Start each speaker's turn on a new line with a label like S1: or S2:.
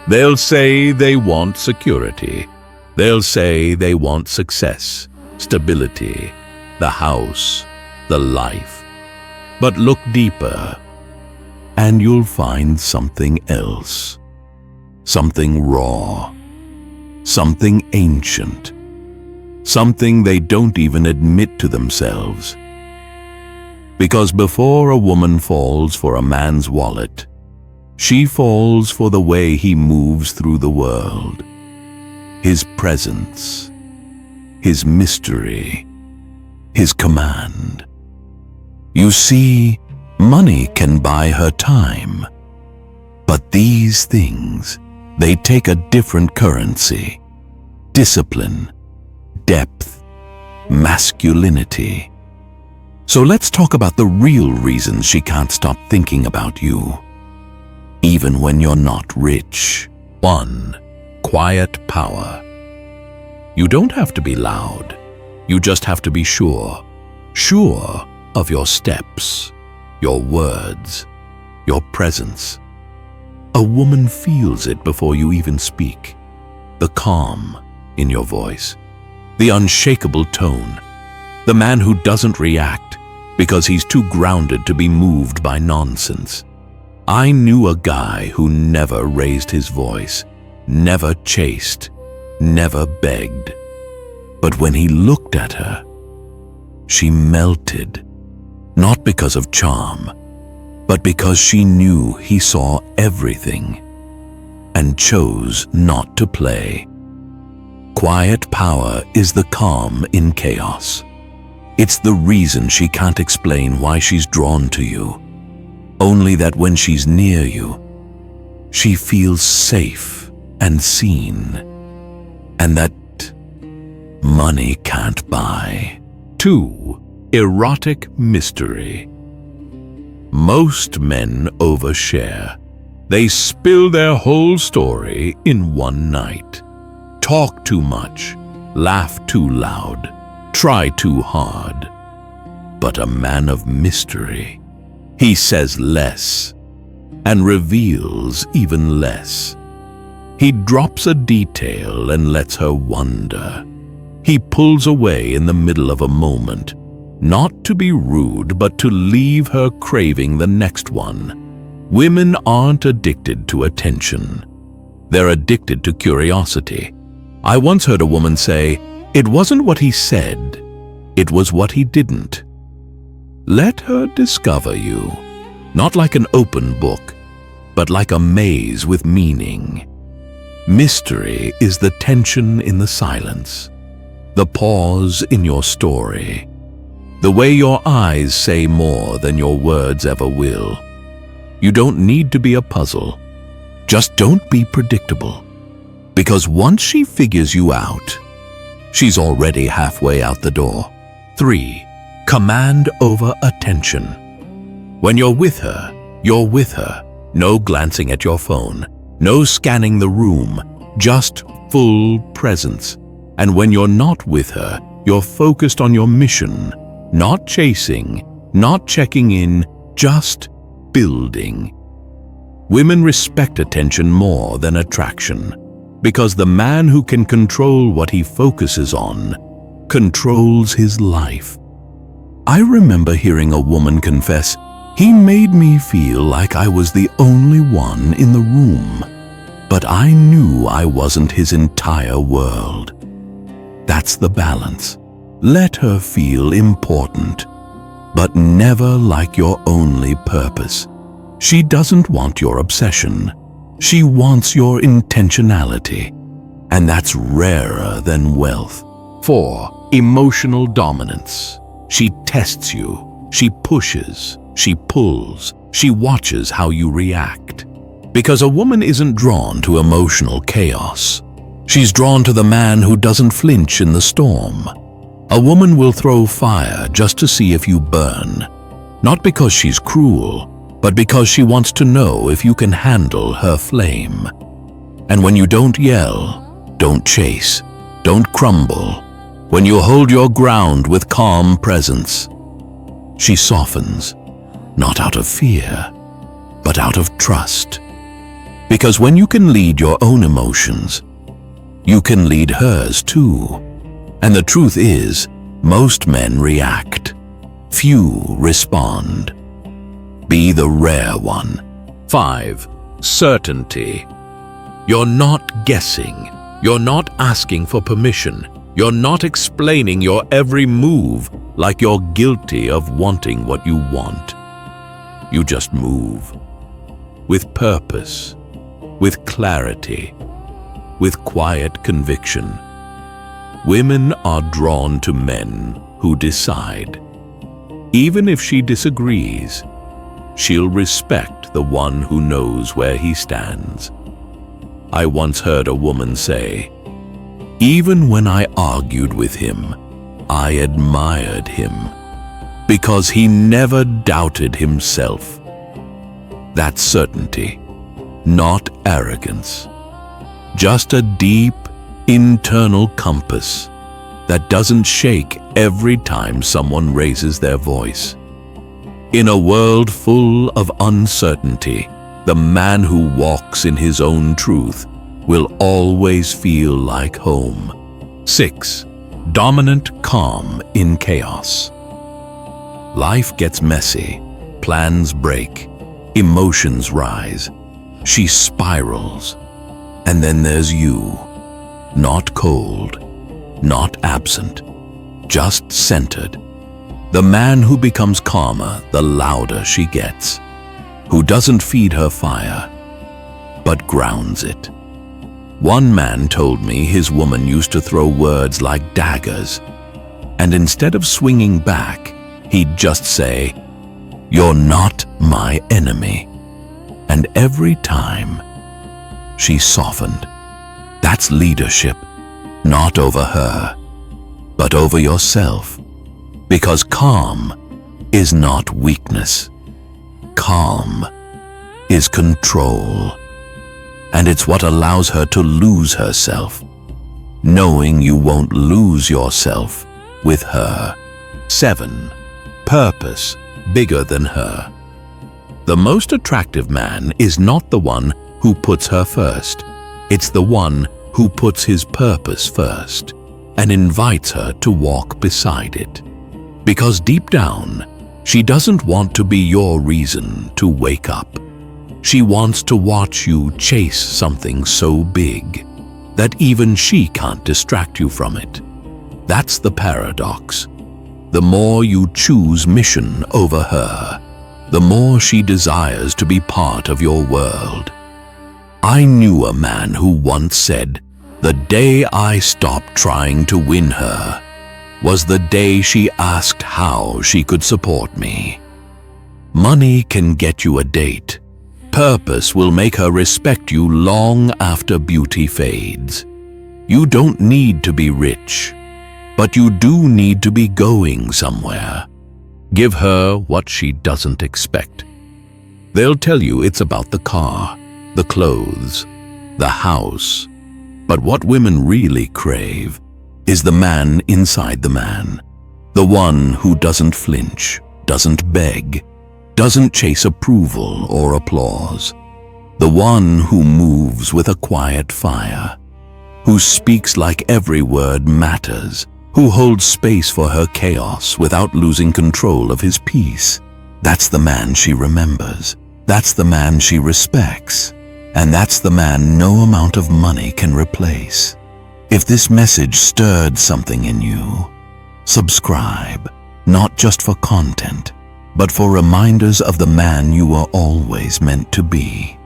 S1: They'll say they want security. They'll say they want success, stability, the house, the life. But look deeper, and you'll find something else. Something raw. Something ancient. Something they don't even admit to themselves. Because before a woman falls for a man's wallet, she falls for the way he moves through the world. His presence, his mystery, his command. You see, money can buy her time. But these things, they take a different currency. Discipline, depth, masculinity. So let's talk about the real reasons she can't stop thinking about you, even when you're not rich. 1. Quiet power. You don't have to be loud. You just have to be sure. Sure of your steps, your words, your presence. A woman feels it before you even speak. The calm in your voice, the unshakable tone, the man who doesn't react because he's too grounded to be moved by nonsense. I knew a guy who never raised his voice, never chased, never begged. But when he looked at her, she melted, not because of charm, but because she knew he saw everything and chose not to play. Quiet power is the calm in chaos. It's the reason she can't explain why she's drawn to you. Only that when she's near you, she feels safe and seen, and that money can't buy. 2. Erotic mystery. Most men overshare. They spill their whole story in one night. Talk too much, laugh too loud, try too hard. But a man of mystery, he says less and reveals even less. He drops a detail and lets her wonder. He pulls away in the middle of a moment, not to be rude, but to leave her craving the next one. Women aren't addicted to attention. They're addicted to curiosity. I once heard a woman say, "It wasn't what he said, it was what he didn't." Let her discover you, not like an open book, but like a maze with meaning. Mystery is the tension in the silence, the pause in your story, the way your eyes say more than your words ever will. You don't need to be a puzzle. Just don't be predictable. Because once she figures you out, she's already halfway out the door. 3. Command over attention. When you're with her, you're with her. No glancing at your phone, no scanning the room, just full presence. And when you're not with her, you're focused on your mission, not chasing, not checking in, just building. Women respect attention more than attraction, because the man who can control what he focuses on controls his life. I remember hearing a woman confess, "He made me feel like I was the only one in the room, but I knew I wasn't his entire world." That's the balance. Let her feel important, but never like your only purpose. She doesn't want your obsession. She wants your intentionality, and that's rarer than wealth. 4. Emotional dominance. She tests you. She pushes. She pulls. She watches how you react. Because a woman isn't drawn to emotional chaos. She's drawn to the man who doesn't flinch in the storm. A woman will throw fire just to see if you burn. Not because she's cruel, but because she wants to know if you can handle her flame. And when you don't yell, don't chase, don't crumble, when you hold your ground with calm presence, she softens, not out of fear, but out of trust. Because when you can lead your own emotions, you can lead hers too. And the truth is, most men react. Few respond. Be the rare one. 5. Certainty. You're not guessing. You're not asking for permission. You're not explaining your every move like you're guilty of wanting what you want. You just move. With purpose. With clarity. With quiet conviction. Women are drawn to men who decide. Even if she disagrees, she'll respect the one who knows where he stands. I once heard a woman say, "Even when I argued with him, I admired him, because he never doubted himself." That's certainty, not arrogance. Just a deep, internal compass that doesn't shake every time someone raises their voice. In a world full of uncertainty, the man who walks in his own truth will always feel like home. 6. Dominant calm in chaos. Life gets messy, plans break, emotions rise. She spirals. And then there's you. Not cold, not absent, just centered. The man who becomes calmer the louder she gets, who doesn't feed her fire, but grounds it. One man told me his woman used to throw words like daggers, and instead of swinging back, he'd just say, "You're not my enemy." And every time, she softened. That's leadership, not over her, but over yourself. Because calm is not weakness. Calm is control. And it's what allows her to lose herself, knowing you won't lose yourself with her. 7. Purpose bigger than her. The most attractive man is not the one who puts her first. It's the one who puts his purpose first and invites her to walk beside it. Because deep down, she doesn't want to be your reason to wake up. She wants to watch you chase something so big that even she can't distract you from it. That's the paradox. The more you choose mission over her, the more she desires to be part of your world. I knew a man who once said, "The day I stopped trying to win her was the day she asked how she could support me." Money can get you a date. Purpose will make her respect you long after beauty fades. You don't need to be rich, but you do need to be going somewhere. Give her what she doesn't expect. They'll tell you it's about the car, the clothes, the house. But what women really crave is the man inside the man. The one who doesn't flinch, doesn't beg, doesn't chase approval or applause. The one who moves with a quiet fire, who speaks like every word matters, who holds space for her chaos without losing control of his peace. That's the man she remembers. That's the man she respects. And that's the man no amount of money can replace. If this message stirred something in you, subscribe, not just for content, but for reminders of the man you were always meant to be.